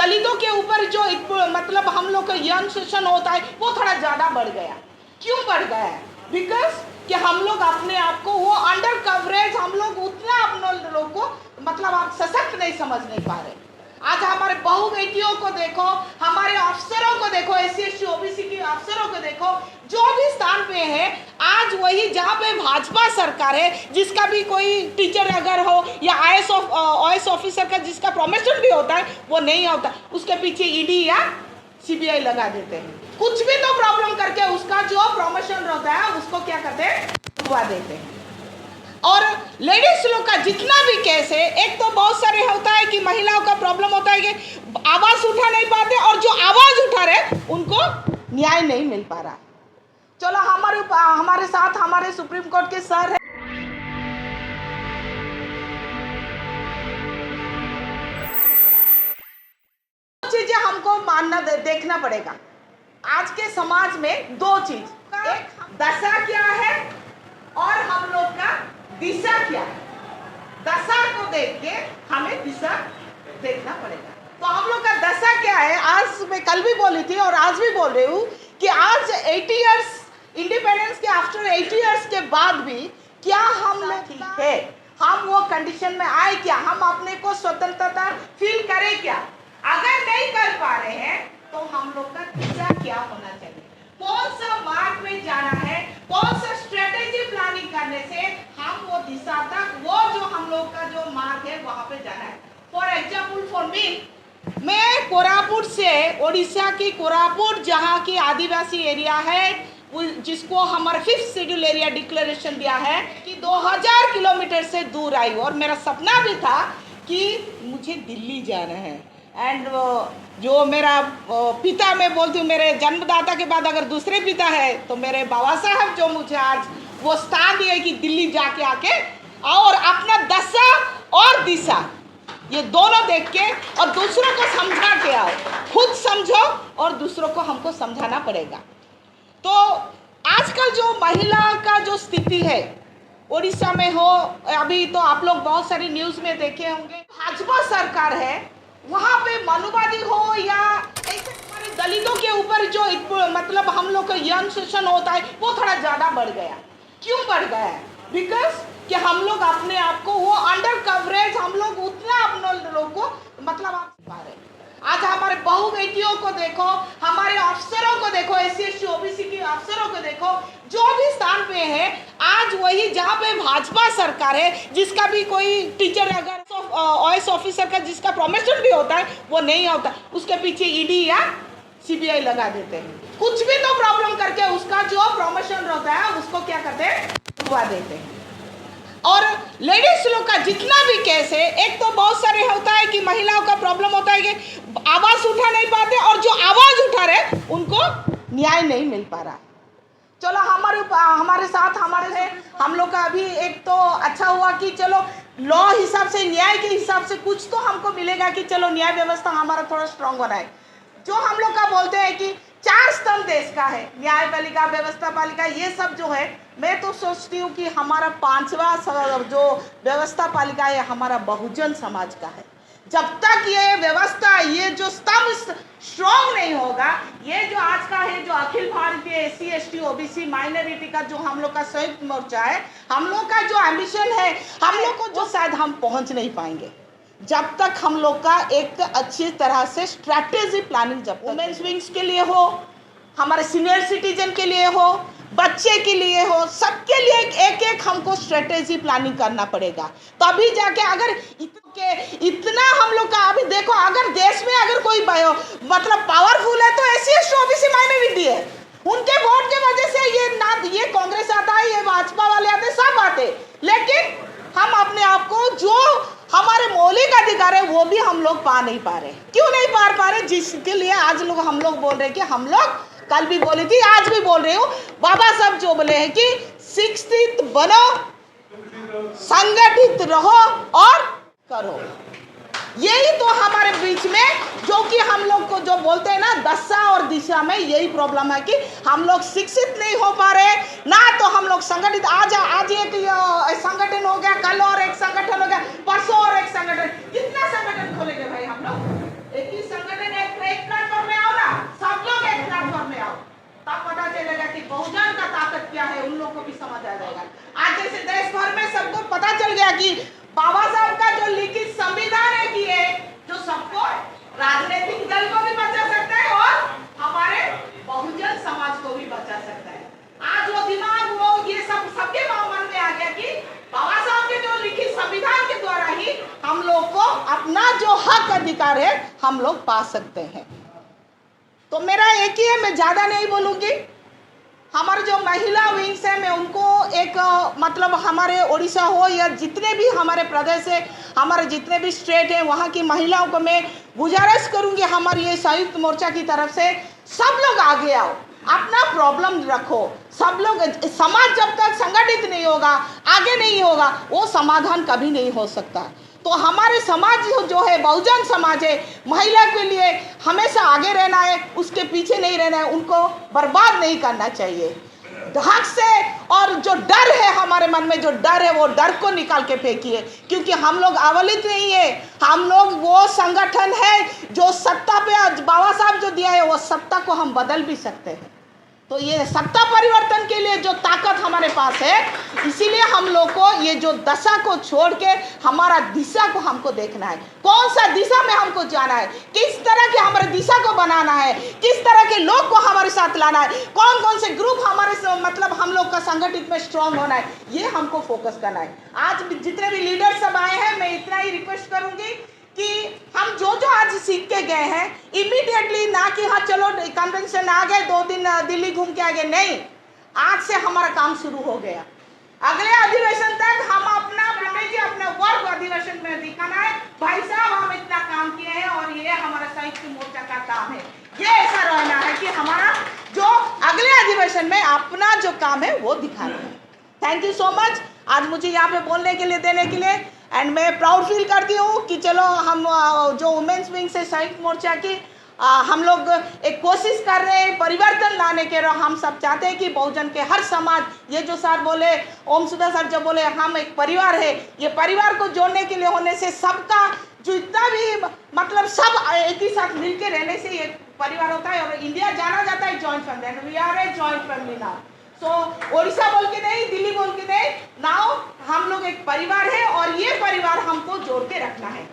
दलितों के ऊपर जो मतलब हम लोग का यौन शोषण होता है वो थोड़ा ज़्यादा बढ़ गया। क्यों बढ़ गया है? बिकॉज कि हम लोग अपने आप को वो अंडर कवरेज, हम लोग उतना अपने लोग को मतलब आप सशक्त नहीं समझ नहीं पा रहे। आज हमारे बहू बेटियों को देखो, हमारे अफसरों को देखो, एससी एसटी ओबीसी के अफसरों को देखो, जो भी स्थान पे है आज वही जहाँ पे भाजपा सरकार है, जिसका भी कोई टीचर अगर हो या आईएएस ऑफिसर का जिसका प्रमोशन भी होता है वो नहीं होता, उसके पीछे ईडी या सीबीआई लगा देते हैं। कुछ भी तो प्रॉब्लम करके उसका जो प्रमोशन होता है उसको क्या करते हैं, रुकवा देते हैं। और लेडीज लोग का जितना भी केस है, एक तो बहुत सारे होता है कि महिलाओं का प्रॉब्लम होता है कि आवाज उठा नहीं पाते और जो आवाज उठा रहे उनको न्याय नहीं मिल पा रहा। चलो हमारे साथ हमारे सुप्रीम कोर्ट के सर है, चीजें हमको मानना देखना पड़ेगा। आज के समाज में दो चीज, एक दशा क्या है और हम लोग का दिशा क्या है। दशा को देख के हमें दिशा देखना पड़ेगा। तो हम लोग का दशा क्या है, आज मैं कल भी बोली थी और आज भी बोल रही हूँ कि आज 80 इयर्स इंडिपेंडेंस के आफ्टर 80 इयर्स के बाद भी क्या हम लोग ठीक है, हम वो कंडीशन में आए क्या, हम अपने को स्वतंत्रता फील करें क्या। अगर नहीं कर पा रहे हैं तो हम लोग का दिशा क्या होना चाहिए, कौन सा मार्ग में जाना है, कौन सा स्ट्रेटेजी प्लानिंग करने से हम वो दिशा तक, वो जो हम लोग का जो मार्ग है वहां पे जाना है। फॉर एग्जाम्पल फॉर मी, मैं कोरापुट से, ओडिशा की कोरापुट जहाँ की आदिवासी एरिया है, जिसको हमारा 5th शेड्यूल एरिया डिक्लेरेशन दिया है कि 2000 किलोमीटर से दूर आई, और मेरा सपना भी था कि मुझे दिल्ली जाना है। एंड जो मेरा पिता, मैं बोलती हूँ मेरे जन्मदाता के बाद अगर दूसरे पिता है तो मेरे बाबा साहब जो मुझे आज वो स्थान दिए कि दिल्ली जाके आके और अपना दशा और दिशा ये दोनों देख के और दूसरों को समझा के आओ। खुद समझो और दूसरों को हमको समझाना पड़ेगा। तो आजकल जो महिला का जो स्थिति है उड़ीसा में हो, अभी तो आप लोग बहुत सारी न्यूज़ में देखे होंगे, भाजपा सरकार है, वहाँ पे मनुवादी हो या ऐसे हमारे दलितों के ऊपर जो मतलब हम लोग का यौन शोषण होता है वो थोड़ा ज़्यादा बढ़ गया। क्यों बढ़ गया है? बिकॉज कि हम लोग अपने आप को वो अंडर कवरेज, हम लोग उतना अपने लोग को मतलब आप पा रहे। आज हमारे बहू बेटियों को देखो, हमारे अफसरों को देखो, एससी एसटी ओबीसी के अफसरों को देखो, जो भी स्थान पे है आज वही जहाँ पे भाजपा सरकार है, जिसका भी कोई टीचर अगर आईएएस ऑफिसर का जिसका प्रमोशन भी होता है वो नहीं होता, उसके पीछे ईडी या सीबीआई लगा देते हैं। कुछ भी तो प्रॉब्लम करके उसका जो प्रमोशन होता है उसको क्या करते हैं, रुकवा देते हैं। और लेडीज लोग का जितना भी केस है, एक तो बहुत सारे होता है कि महिलाओं का प्रॉब्लम होता है कि आवाज उठा नहीं पाते और जो आवाज उठा रहे उनको न्याय नहीं मिल पा रहा। चलो हमारे साथ हमारे से हम लोग का अभी एक तो अच्छा हुआ कि चलो लॉ हिसाब से, न्याय के हिसाब से कुछ तो हमको मिलेगा कि चलो न्याय व्यवस्था हमारा थोड़ा स्ट्रांग होना है। जो हम लोग का बोलते हैं कि 4 स्तंभ देश का है, न्यायपालिका, व्यवस्था पालिका, ये सब जो है, मैं तो सोचती हूँ कि हमारा 5वां जो व्यवस्था पालिका है हमारा बहुजन समाज का है। जब तक ये व्यवस्था, ये जो स्तंभ स्ट्रॉन्ग नहीं होगा, ये जो आज का है जो Akhil Bharatiya SC ST OBC minority का जो हम लोग का संयुक्त मोर्चा है, हम लोग का जो एम्बिशन है, हम लोग को जो शायद हम पहुंच नहीं पाएंगे जब तक हम लोग का एक अच्छी तरह से स्ट्रैटेजी प्लानिंग, जब वुमेन्स विंग्स के लिए हो, हमारे सीनियर सिटीजन के लिए हो, बच्चे के लिए हो, सबके लिए एक एक हमको स्ट्रेटेजी प्लानिंग करना पड़ेगा। तभी जाके अगर इतना हम लोग का, अभी देखो अगर देश में अगर कोई मतलब पावरफुल है तो एससी एसटी ओबीसी माइनॉरिटी है, उनके वोट के वजह से ये कांग्रेस आता है, ये भाजपा वाले आते, सब आते, लेकिन हम अपने आप को जो हमारे मौलिक अधिकार है वो भी हम लोग पा नहीं पा रहे। क्यों नहीं पा रहे? जिसके लिए आज हम लोग बोल रहे हैं कि हम लोग, कल भी बोली थी, आज भी बोल रही हूँ, बाबा साहब जो बोले हैं कि शिक्षित बनो, संगठित रहो और करो। यही तो हमारे बीच में जो कि हम लोग को जो बोलते हैं ना दशा और दिशा में, यही प्रॉब्लम है कि हम लोग शिक्षित नहीं हो पा रहे ना, तो हम लोग संगठित, आज एक संगठन हो गया, कल और एक संगठन हो गया, परसों और एक संगठन, कितना संगठन खोलेंगे भाई हम लोग? एक ही संगठन तब पता चलेगा कि बहुजन का ताकत क्या है, उन लोगों को भी समझ आ जाएगा। आज जैसे देश भर में सबको पता चल गया कि बाबा साहब का जो लिखित संविधान है कि है जो सबको, राजनीतिक दल को भी बचा सकता है और हमारे बहुजन समाज को भी बचा सकता है। आज वो दिमाग, वो ये सब सबके मन में आ गया कि बाबा साहब के जो लिखित संविधान के द्वारा ही हम लोग को अपना जो हक अधिकार है हम लोग पा सकते हैं। तो मेरा एक ही है, मैं ज़्यादा नहीं बोलूँगी। हमारे जो महिला विंग्स है, मैं उनको एक मतलब हमारे उड़ीसा हो या जितने भी हमारे प्रदेश है, हमारे जितने भी स्टेट है, वहाँ की महिलाओं को मैं गुजारिश करूँगी हमारी ये संयुक्त मोर्चा की तरफ से, सब लोग आगे आओ, अपना प्रॉब्लम रखो। सब लोग, समाज जब तक संगठित नहीं होगा, आगे नहीं होगा, वो समाधान कभी नहीं हो सकता। तो हमारे समाज जो है, बहुजन समाज है, महिला के लिए हमेशा आगे रहना है, उसके पीछे नहीं रहना है, उनको बर्बाद नहीं करना चाहिए। हक से, और जो डर है हमारे मन में, जो डर है वो डर को निकाल के फेंकिए, क्योंकि हम लोग अवलित नहीं है, हम लोग वो संगठन है जो सत्ता पे, बाबा साहब जो दिया है वो सत्ता को हम बदल भी सकते हैं। तो ये सत्ता परिवर्तन के लिए जो ताकत हमारे पास है, इसीलिए हम लोग को ये जो दशा को छोड़ के हमारा दिशा को हमको देखना है, कौन सा दिशा में हमको जाना है, किस तरह के हमारे दिशा को बनाना है, किस तरह के लोग को हमारे साथ लाना है, कौन कौन से ग्रुप हमारे मतलब हम लोग का संगठित में स्ट्रांग होना है, ये हमको फोकस करना है। आज जितने भी लीडर सब आए हैं, मैं इतना ही रिक्वेस्ट करूंगी कि हम जो आज सीख के गए हैं, इमीडिएटली ना कि हाँ चलो कन्वेंशन आ गए, 2 दिन दिल्ली घूम के आ गए, नहीं, आज से हमारा काम शुरू हो गया। अगले अधिवेशन तक हम अपना अपना वर्क अधिवेशन में दिखाना है, भाई साहब हम इतना काम किए हैं और ये हमारा संयुक्त मोर्चा का काम है। ये ऐसा रहना है कि हमारा जो अगले अधिवेशन में अपना जो काम है वो दिखाना है। थैंक यू सो मच आज मुझे यहाँ पे बोलने के लिए, देने के लिए। एंड मैं प्राउड फील करती हूँ कि चलो हम जो वुमेन्स विंग से संयुक्त मोर्चा की हम लोग एक कोशिश कर रहे हैं परिवर्तन लाने के। हम सब चाहते हैं कि बहुजन के हर समाज, ये जो सर बोले, ओम सुधा सर जो बोले, हम एक परिवार है, ये परिवार को जोड़ने के लिए होने से सबका जो इतना भी मतलब सब एक ही साथ मिलकर रहने से ये परिवार होता है। और इंडिया जाना जाता है joint family, we are a joint family now. So Odisha बोल के नहीं, दिल्ली बोल के नहीं, नाउ हम लोग एक परिवार है और ये परिवार हमको जोड़ के रखना है।